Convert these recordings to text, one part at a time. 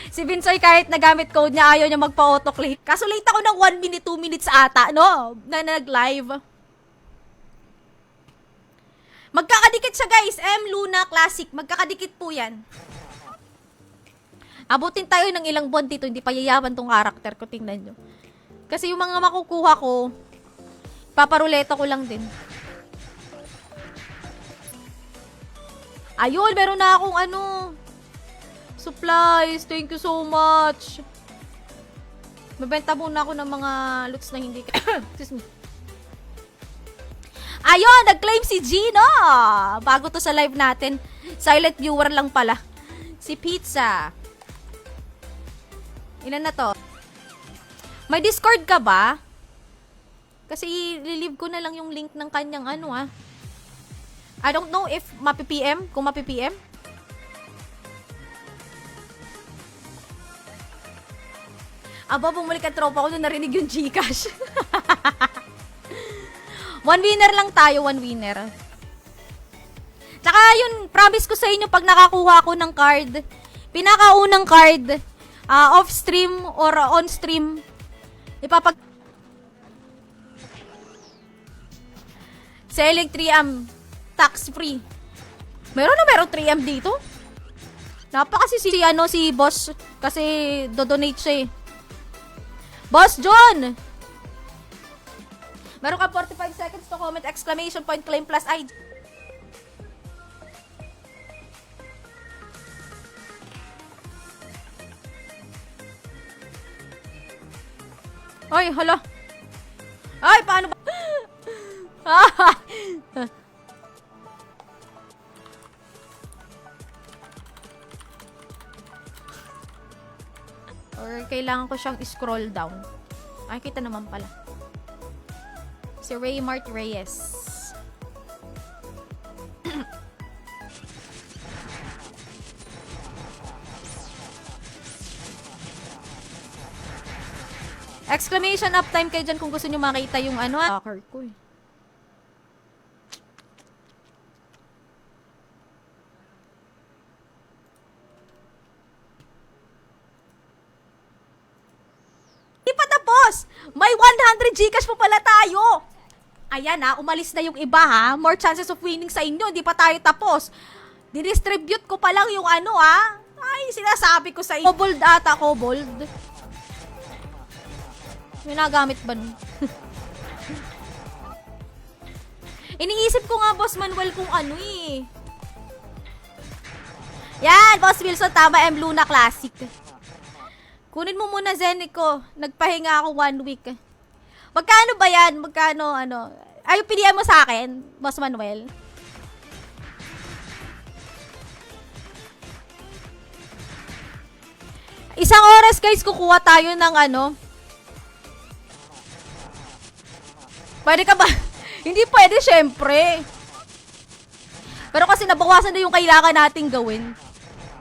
Si Vinsoy kahit nagamit code niya, ayaw niya magpa-autoclave. Kaso late ako ng 1 minute, 2 minutes ata, no? Na nag-live. Magkakadikit siya guys. Luna Classic. Magkakadikit po yan. Abutin tayo ng ilang buwan dito. Hindi pa yayaman tong karakter ko. Tingnan nyo. Kasi yung mga makukuha ko, paparuleta ko lang din. Ayun, meron na akong supplies. Thank you so much. Mabenta muna ako ng mga loots na hindi... Excuse me. Ayun, nag-claim si Gino. Bago to sa live natin. Silent viewer lang pala. Si Pizza. Ilan na to? May Discord ka ba? Kasi i-leave ko na lang yung link ng kanyang I don't know if mapi-PM. Kung mapi-PM. Aba, bumalik ang tropa ko nung narinig yung Gcash. One winner lang tayo, one winner. Tsaka yun, promise ko sa inyo pag nakakuha ko ng card, pinakaunang card, off-stream or on-stream, selling 3M, tax-free. Meron 3M dito? Napakasi si boss, kasi do-donate siya eh. Boss John! Meron ka 45 seconds to comment, exclamation point, claim plus ID. Ay, hala. Ay, paano ba? Or kailangan ko siyang scroll down. Ay, kita naman pala. Si Raymart Reyes. Exclamation uptime kayo dyan kung gusto nyo makita yung hacker ko eh. Di pa tapos! May 100 Gcash pa pala tayo! Ayan umalis na yung iba ha. More chances of winning sa inyo. Hindi pa tayo tapos. Dinistribute ko pa lang yung Ay, sinasabi ko sa inyo. Kobold ata, kobold. May nagamit ba nun? Iniisip ko nga, Boss Manuel, kung Yan, Boss Wilson, tama, Luna Classic. Kunin mo muna, Zenico. Nagpahinga ako 1 week. Magkano ba yan? Magkano, Ay, PM mo sa akin, Boss Manuel. Isang oras, guys, kukuha tayo ng Pwede ka ba? Hindi pwede, syempre. Pero kasi nabawasan na yung kailangan nating gawin.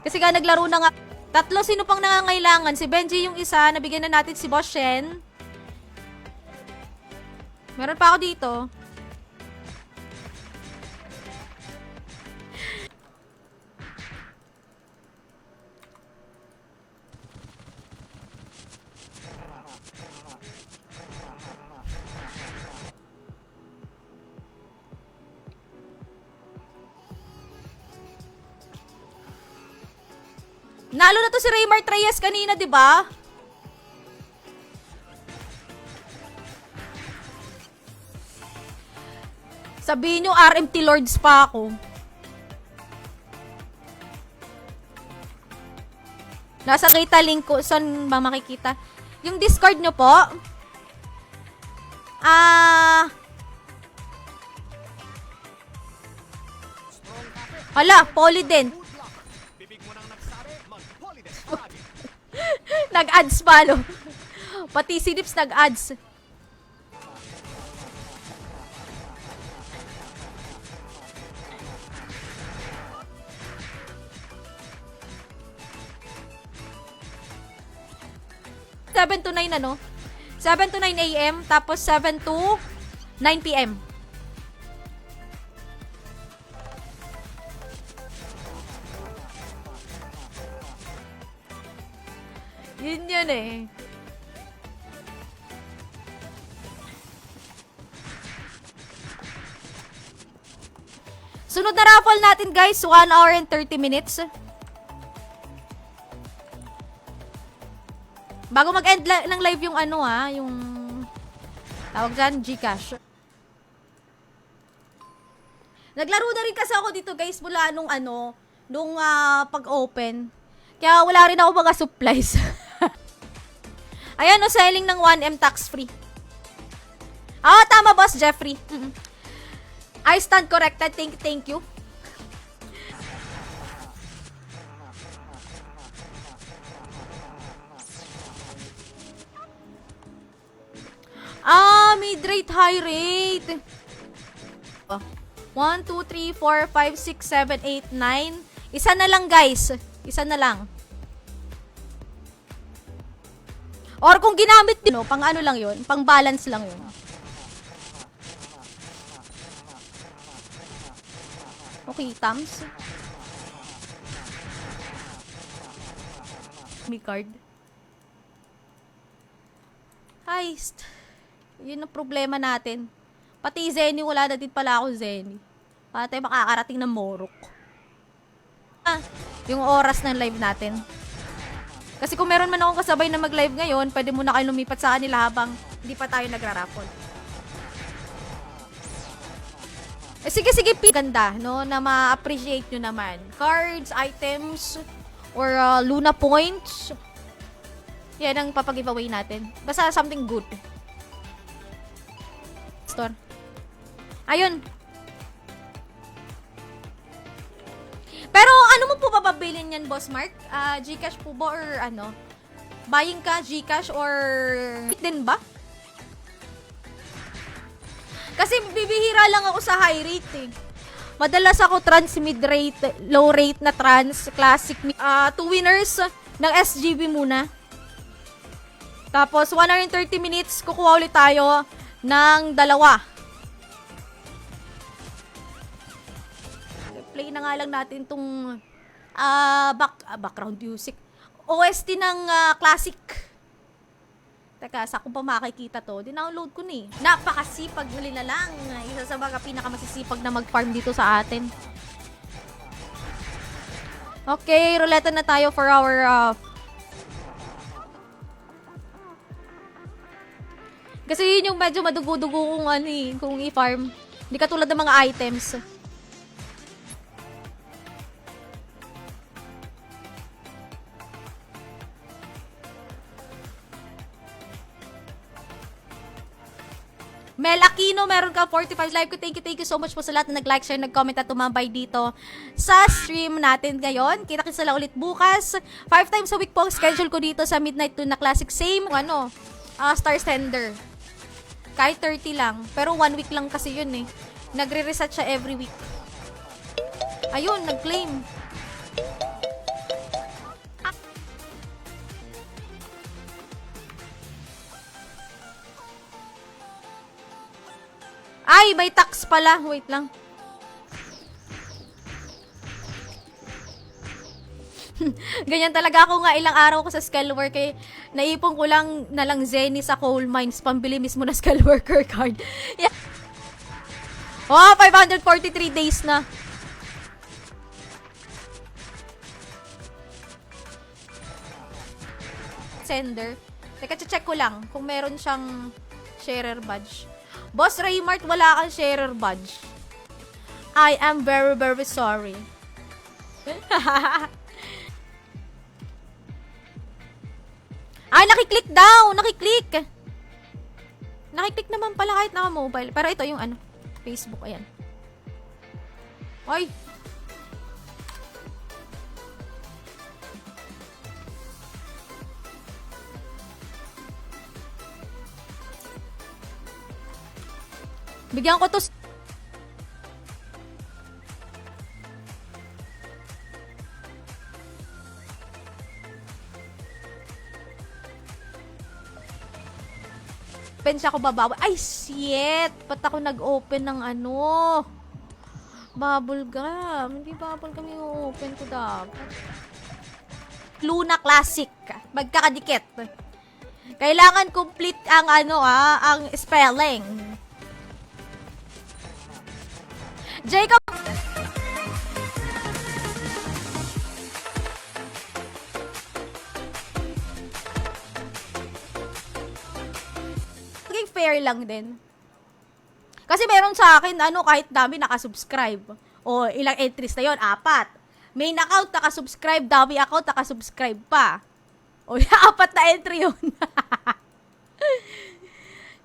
Kasi nga naglaro na nga. 3, sino pang nangangailangan? Si Benji yung isa, nabigyan na natin si Boss Shen. Meron pa ako dito. Nalo na to si Raymart Reyes kanina, di ba? Sabihin nyo, RMT Lords pa ako. Nasa kita link ko. Saan ba makikita? Yung Discord nyo po. Hala, Polydent. Nag-ads palo. Pati si Dips nag-ads. Seven to 9 7 to 9 AM tapos 7 to 9 PM. Yun yun eh. Sunod na raffle natin guys, 1 hour and 30 minutes. Bago mag-end ng live yung ano yung tawag dyan, Gcash. Naglaro na rin kasi ako dito guys mula nung pag-open. Kaya wala rin ako mga supplies. Ayan selling ng 1M tax free. Tama boss Jeffrey. I stand corrected. Thank you. Mid rate, high rate. 1, 2, 3, 4, 5, 6, 7, 8, 9. Isa na lang guys. Isa na lang. Or kung ginamit din, pang ano lang yun, pang balance lang yun. Okay, thumbs. Mi card. Heist. Yun ang problema natin. Pati Zenny, wala na din pala ako Zenny. Para tayo makakarating ng Morok. Yung oras ng live natin. Kasi kung meron man akong kasabay na mag-live ngayon, pwede muna kayo lumipat sa kanila habang hindi pa tayo nagra-raffle. Sige, ganda, no? Na ma-appreciate nyo naman. Cards, items, or Luna points. Yan ang papag-giveaway natin. Basta something good. Store. Ayun. Pero ano mo po bababilin yan, Boss Mark? Gcash po ba or ano? Buying ka, Gcash or din ba? Kasi bibihira lang ako sa high rate eh. Madalas ako trans mid rate, low rate na trans, classic. 2 winners ng SGB muna. Tapos 1 hour and 30 minutes, kukuha ulit tayo ng 2. Play na nga lang natin tong background music. OST ng classic. Teka, sa kung pa makikita to, dinownload ko na eh. Napakasipag muli na lang. Isa sa mga pinakamasisipag na mag-farm dito sa atin. Okay, roulette na tayo for our kasi yun yung medyo madugo-dugo kung i-farm. Hindi katulad ng mga items. Mel Aquino, meron ka 45 live ko. Thank you so much po sa lahat na nag-like, share, nag-comment at tumambay dito sa stream natin ngayon. Kita-kits na lang ulit bukas. 5 times a week po ang schedule ko dito sa Midnight to na Classic. Same, Star Sender. Kahit 30 lang. Pero 1 week lang kasi yun eh. Nagre-reset siya every week. Ayun, nag-claim. Ay, may tax pala. Wait lang. Ganyan talaga ako nga ilang araw ko sa skill work eh. Naipon ko lang na lang Zenny sa coal mines. Pambili mismo na skill worker card. Yeah. 543 days na. Sender. Teka, check ko lang kung meron siyang sharer badge. Boss Raymart, wala kang sharer badge. I am very, very sorry. Ay, nakiklik daw! Nakiklik! Nakiklik naman pala kahit naka-mobile. Pero ito yung Facebook, ayan. Ay! Bigyan ko to. Siya ako babawi. Ay, shit! Ba't ako nag-open ng bubble gum? Hindi bubble gum yung open ko dapat. Luna Classic. Magkakadikit. Kailangan complete ang ang spelling. Jacob. Maging fair lang din. Kasi meron sa akin, kahit dami nakasubscribe. O ilang entries na yon, 4. Main account nakasubscribe, dami account nakasubscribe pa. O 4 na entry yun.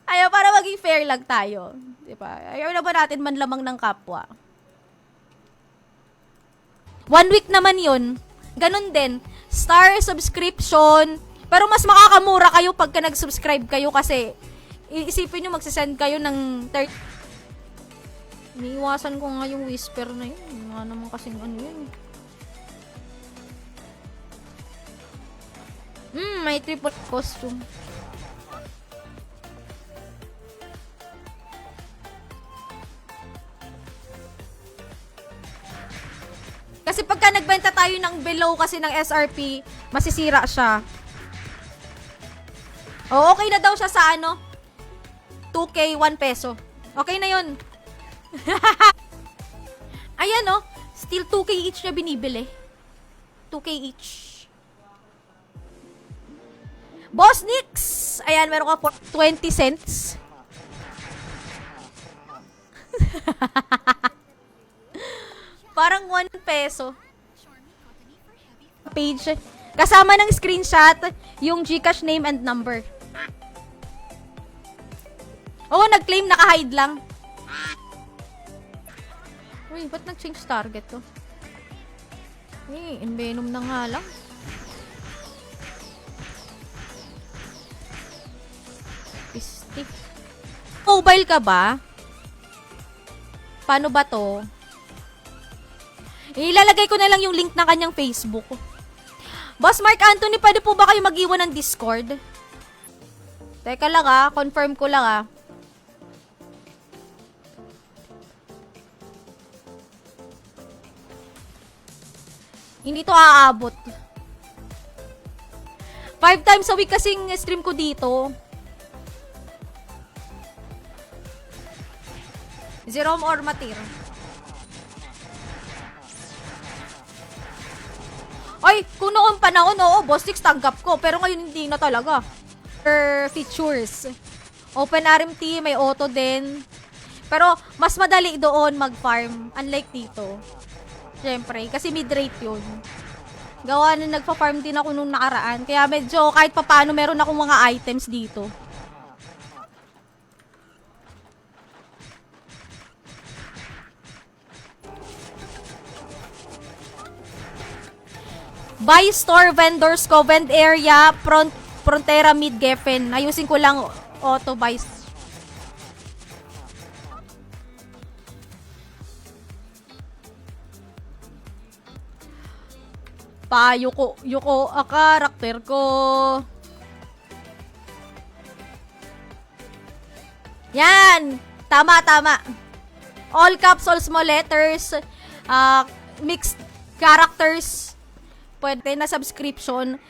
Ayaw, para maging fair lang tayo. Diba? Ayaw na ba natin manlamang ng kapwa? 1 week naman yun. Ganun din. Star subscription. Pero mas makakamura kayo pagka nag-subscribe kayo kasi isipin nyo magsisend kayo ng 30. Iniiwasan ko nga yung whisper na yun. Nga naman kasing yun. May triple costume. Kasi pagka nagbenta tayo ng below kasi ng SRP, masisira siya. O, okay na daw siya sa 2K, 1 peso. Okay na yun. Ayan still 2K each na binibili. 2K each. Boss Nix! Ayan, meron ka 20 cents. Parang 1 peso. Page. Kasama ng screenshot, yung GCash name and number. Oo, nag-claim, naka-hide lang. Uy, ba't nag-change target to? Envenom na nga lang. Pistik. Mobile ka ba? Paano ba to? Ilalagay ko na lang yung link ng kanyang Facebook. Boss Mark Anthony, pwede po ba kayo mag-iwan ng Discord? Teka lang confirm ko lang Hindi to aabot. 5 times a week kasing stream ko dito. Jerome or Matir. Ay, kung noong panahon, Boss Six tanggap ko. Pero ngayon hindi na talaga. Features. Open RMT, may auto din. Pero mas madali doon mag-farm. Unlike dito. Siyempre, kasi mid-rate yun. Gawa na nagpa-farm din ako nung nakaraan. Kaya medyo kahit papaano meron akong mga items dito. Buy store vendors ko, vend area, Frontera mid Geffen. Ayusin ko lang auto buy. Yuko karakter ko. Yan! Tama. All caps, all small letters, mixed characters, pwede na subscription.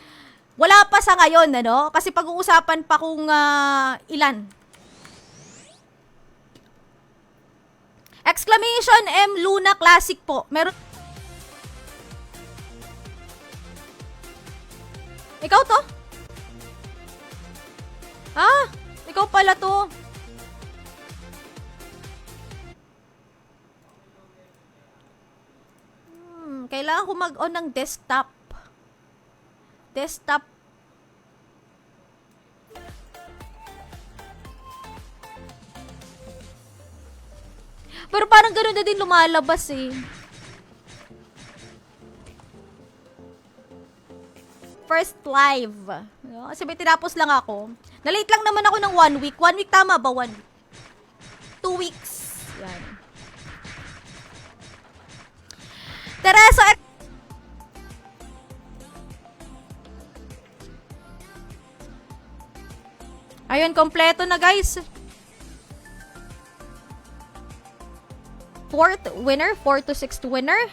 Wala pa sa ngayon, Kasi pag-uusapan pa kung ilan. Exclamation M Luna Classic po. Meron. Ikaw to? Ikaw pala to. Kailangan ko mag-on ng desktop. Pero parang gano'n na din lumalabas First live. Kasi may tinapos lang ako. Na-late lang naman ako ng 1 week. 1 week tama ba? 1 week. 2 weeks. Yan. Teresa. Ayun, kompleto na guys. 4th winner, 4th to 6th winner.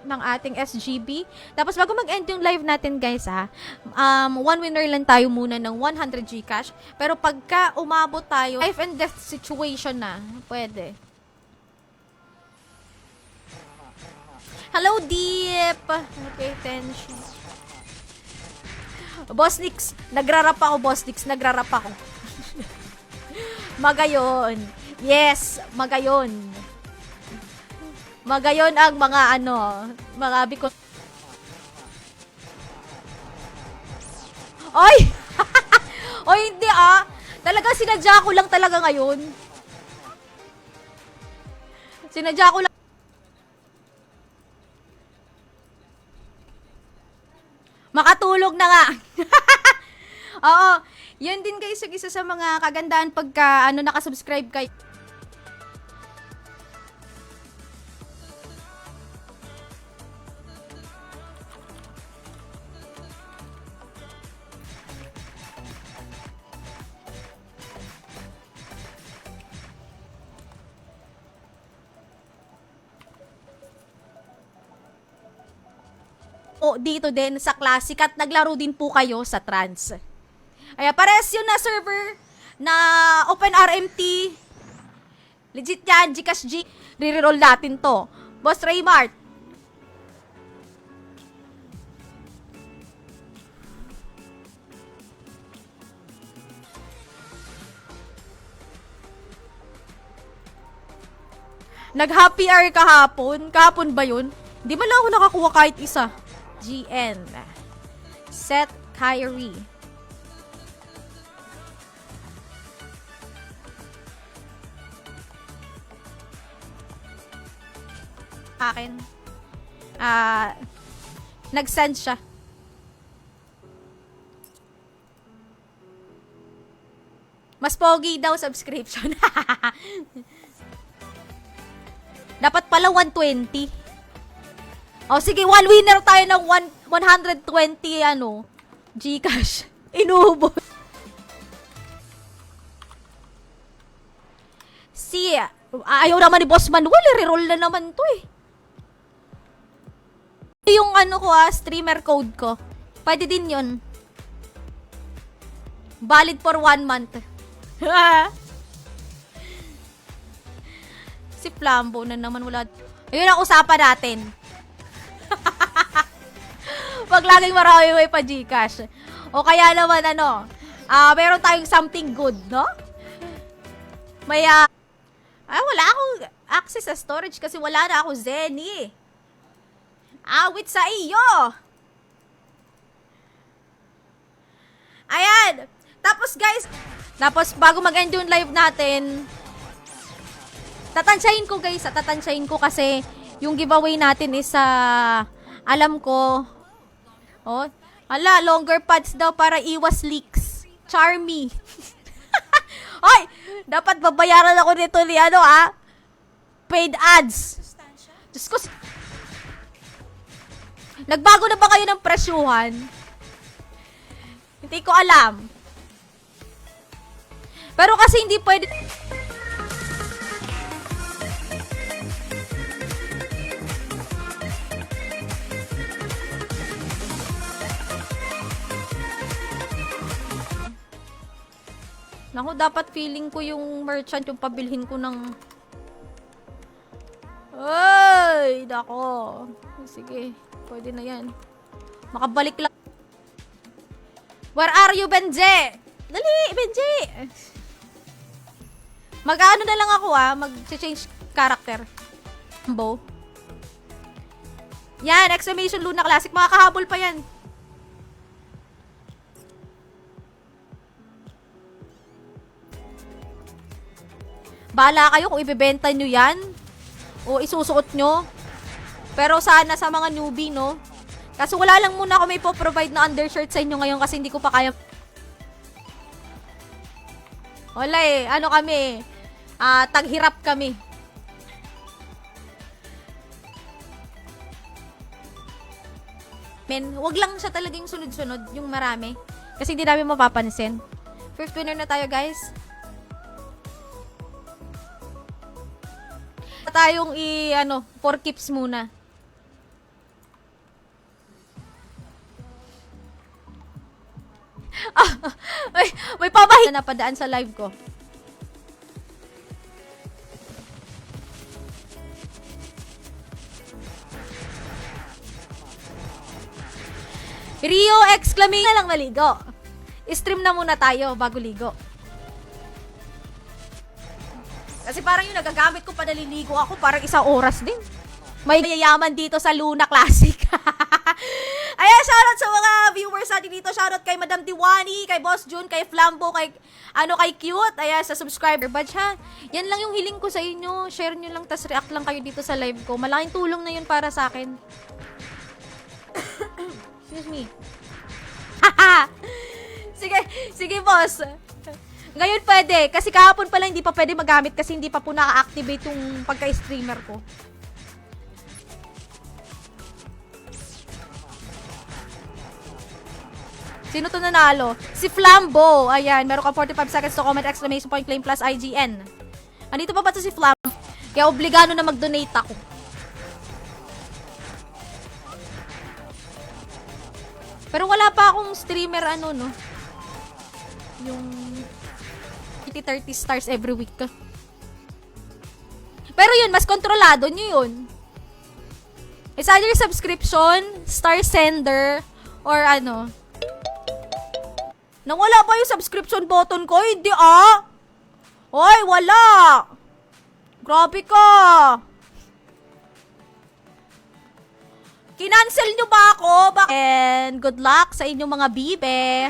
ng ating SGB. Tapos bago mag-end yung live natin guys one winner lang tayo muna ng 100 Gcash. Pero pagka umabot tayo, life and death situation na, pwede. Hello, Deep! Okay, attention. Boss Nix, nagrarap ako, Boss Nix, nagrarap ako. Magayon. Yes, magayon. Magayon ang mga mga biko. Oy! Oy, hindi Talaga sinadya ko lang talaga ngayon. Sinadya ko lang. Makatulog na nga. Oo. Yun din guys, yung isa sa mga kagandahan pagka nakasubscribe kayo. Dito din sa Classic at naglaro din po kayo sa Trans. Ay, pares yun na server na OpenRMT. Legit yan, Gcash G. Re-roll natin to. Boss Raymart. Nag-happy hour kahapon. Kahapon ba yun? Di ba lang ako nakakuha kahit isa? GN. Set Kyrie. Akin. Nag-send siya. Mas pogi daw subscription. Dapat pala 120. O sige, one winner tayo ng 120 Gcash. Inuubos. Ayaw naman ni Boss Manuel, reroll na naman to eh. Yung streamer code ko. Pwede din yun. Valid for 1 month. Si Flambo na naman wala. Ayun ang usapan natin. Pag laging marami may pa Gcash. O kaya naman meron tayong something good, no? May wala akong access sa storage kasi wala na ako Zenny. Awit sa iyo. Ayan. Tapos bago mag-end yung live natin, tatansyahin ko kasi yung giveaway natin is alam ko. Longer pads daw para iwas leaks. Charmy. Hoy, dapat babayaran ako nito ni paid ads. Diyos ko. Nagbago na ba kayo ng presyuhan? Hindi ko alam. Pero kasi hindi pwede. Naku, dapat feeling ko yung merchant yung pabilhin ko ng... Ay, nako. Sige, pwede na yan. Makabalik lang. Where are you, Benje? Dali, Benje! Mag-ano na lang ako mag-change character. Bow. Yan, exclamation Luna Classic. Makakahabol pa yan. Bahala kayo kung ibebenta nyo yan o isusuot nyo. Pero sana sa mga newbie, no? Kasi wala lang muna ako may po-provide na undershirt sa inyo ngayon kasi hindi ko pa kaya. Wala kami. Taghirap kami. Wag lang siya talagang sunod-sunod, yung marami. Kasi hindi namin mapapansin. First winner na tayo, guys. Tayong 4 keeps muna. Mamahi na napadaan sa live ko. Rio exclamation na lang maligo. Stream na muna tayo bago ligo. Kasi parang yung nagagamit ko pa naliligo ako, parang 1 oras din. May yayaman dito sa Luna Classic. Ayan, shoutout sa mga viewers natin dito. Shoutout kay Madam Diwani, kay Boss June, kay Flambo, kay Cute. Ayan, sa subscriber badge ha. Yan lang yung hiling ko sa inyo. Share nyo lang, tas react lang kayo dito sa live ko. Malaking tulong na yun para sa akin. Excuse me. Sige boss. Ngayon pwede. Kasi kahapon pala hindi pa pwede magamit kasi hindi pa po naka-activate yung pagka-streamer ko. Sino to nanalo? Si Flambo. Ayan, meron ka 45 seconds to comment, exclamation point, claim plus IGN. Andito pa ba to si Flambo? Kaya obligado na mag-donate ako. Pero wala pa akong streamer no? Yung 30 stars every week. Pero yun, mas kontrolado nyo yun. It's either subscription, star sender, or Nang wala pa yung subscription button ko, hindi Hoy, wala! Grabe ka! Kinancel nyo ba ako? And good luck sa inyong mga bibe.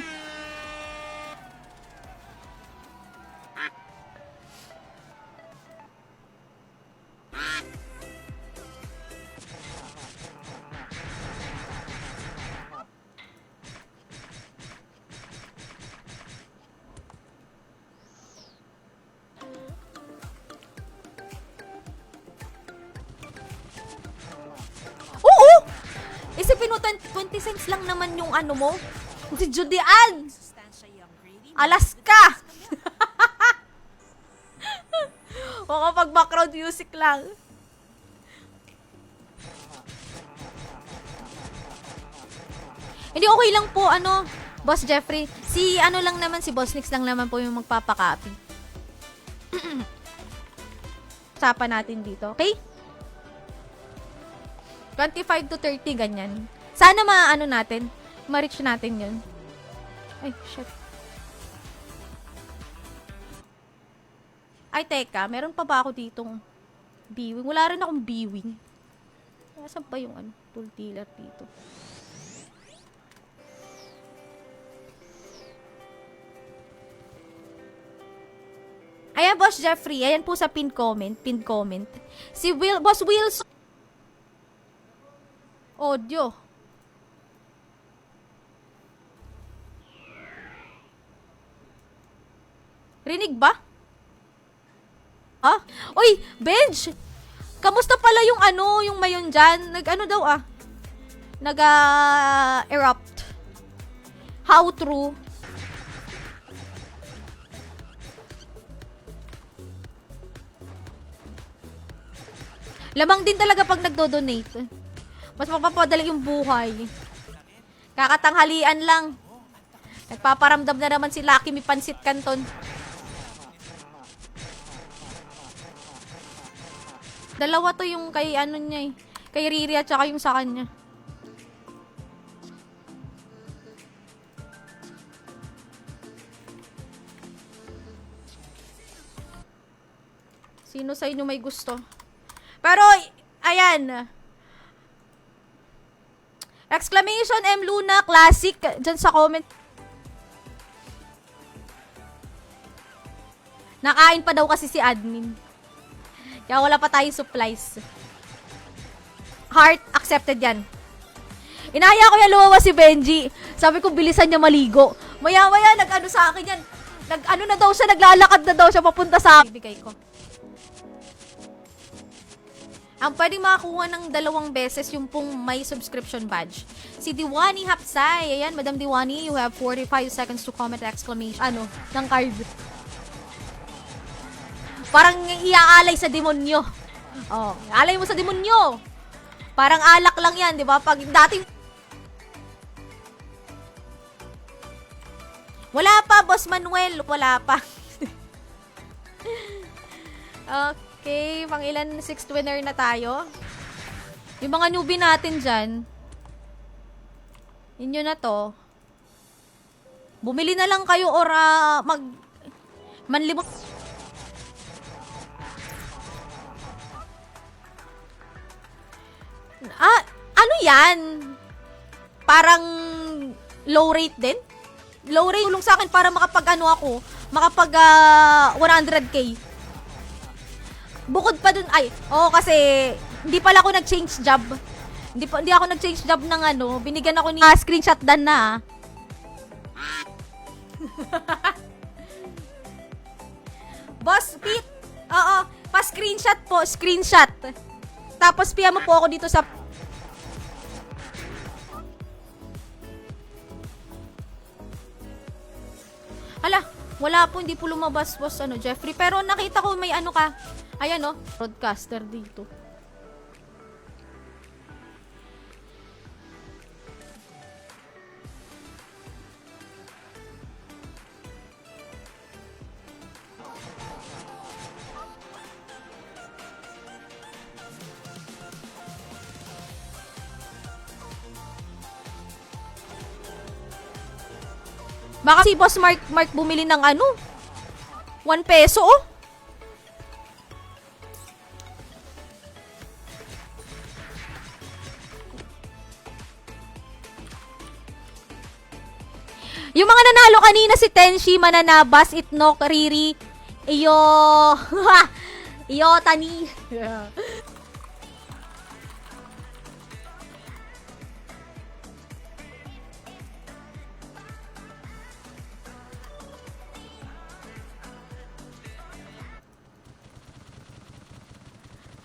Isipin mo, 20 cents lang naman yung mo. Si Judean. Alaska. O kapag background music lang. Hindi, okay lang po, Boss Jeffrey. Si lang naman, si Boss Nix lang naman po yung magpapakopy. Usapan natin dito, okay? 25 to 30, ganyan. Sana natin, ma-reach natin yun. Ay, shit. Ay, teka, meron pa ba ako ditong B-wing? Wala rin akong B-wing. Nasaan pa yung tool dealer dito? Ayan, Boss Jeffrey. Ayan po sa pinned comment. Si Boss Wilson. Audio. Rinig ba? Uy, Benj! Kamusta pala yung yung mayon dyan? Daw Nag-erupt. How true? Lamang din talaga pag nagdo-donate. Mas mapapadali yung buhay. Kakatanghalian lang. Nagpaparamdam na naman si Lucky Mi Pansit Canton. Dalawa to yung kay niya Kay Riri at saka yung sa kanya. Sino sa inyo may gusto? Pero, ayan. Exclamation M Luna Classic dyan sa comment. Nakain pa daw kasi si admin. Kaya wala pa tayong supplies. Heart, accepted yan. Inaya ko yan lumawa si Benji. Sabi ko bilisan niya maligo. Maya-maya sa akin yan. Na daw siya, naglalakad na daw siya papunta sa akin. Bibigay ko. Ang pwedeng makakuha ng 2 beses yung pong may subscription badge. Si Diwani Hapsay. Ayan, Madam Diwani, you have 45 seconds to comment exclamation. Ng card. Parang iaalay sa demonyo. Alay mo sa demonyo. Parang alak lang yan, di ba? Pag dating Wala pa, Boss Manuel. Wala pa. Okay, pang ilan 6th winner na tayo. Yung mga newbie natin dyan, inyo na to. Bumili na lang kayo or manlimot. Ano yan? Parang low rate din? Low rate tulong sa akin para makapag 100k. Bukod pa dun, kasi hindi pala ako nag-change job. Hindi ako nag-change job ng binigyan ako ni screenshot dan na. Boss Pete, oo, pa-screenshot po, screenshot. Tapos PM mo po ako dito sa Hala, wala po, hindi po lumabas, Boss Jeffrey. Pero nakita ko may ka. Ayan, broadcaster dito. Baka si Boss Mark bumili ng 1 peso, oh. Yung mga nanalo kanina si Tenshi, Mananabas, Itnok, Riri, Tani.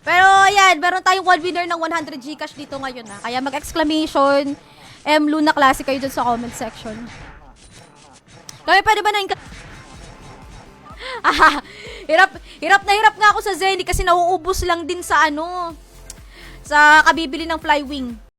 Pero ayan, meron tayong one winner ng 100 Gcash dito ngayon na. Kaya mag-exclamation Luna Classic kayo dyan sa comment section. Kaya pwede ba na yung... hirap nga ako sa Zenny kasi nauubos lang din sa sa kabibili ng Flywing.